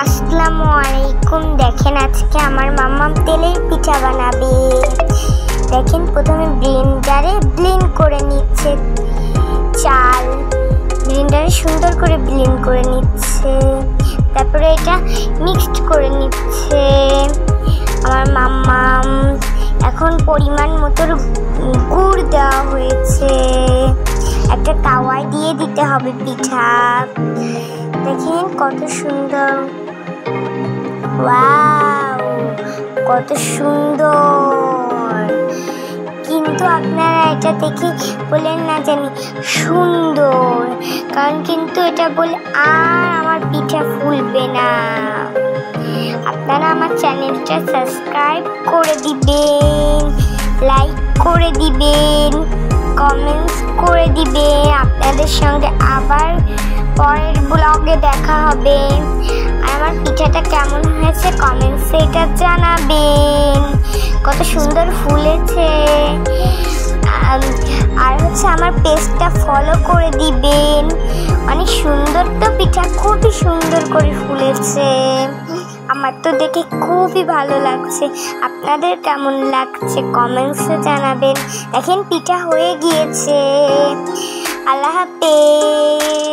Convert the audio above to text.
আসসালামু আলাইকুম। দেখেন আজকে আমার মাম্মাম তেলের পিঠা বানাবে। দেখেন প্রথমে ব্লেন্ডারে ব্লেন্ড করে নিচ্ছে চাল, ব্লেন্ডারে সুন্দর করে ব্লেন্ড করে নিচ্ছে, তারপরে এটা মিক্সড করে নিচ্ছে আমার মাম্মাম। এখন পরিমাণ মতো গুড় দেওয়া হয়েছে, একটা তাওয়ায় দিয়ে দিতে হবে পিঠা। দেখেন কত সুন্দর, ওয়াও কত সুন্দর। কিন্তু আপনারা এটা দেখে বলেন না জানি সুন্দর, কারণ কিন্তু এটা বলে আর আমার পিঠা ফুলবে না। আপনারা আমার চ্যানেলটা সাবস্ক্রাইব করে দিবেন, লাইক করে দিবেন, কমেন্টস করে দিবেন। আপনাদের সঙ্গে আবার পরের ব্লগে দেখা হবে। আর আমার পিঠাটা কেমন হয়েছে কমেন্টসে এটা জানাবেন। কত সুন্দর ফুলেছে। আর হচ্ছে আমার পেজটা ফলো করে দিবেন। অনেক সুন্দর তো পিঠা, খুবই সুন্দর করে ফুলেছে। আমার তো দেখে খুবই ভালো লাগছে। আপনাদের কেমন লাগছে কমেন্টসে জানাবেন। দেখেন পিঠা হয়ে গিয়েছে। আল্লাহ হাফেজ।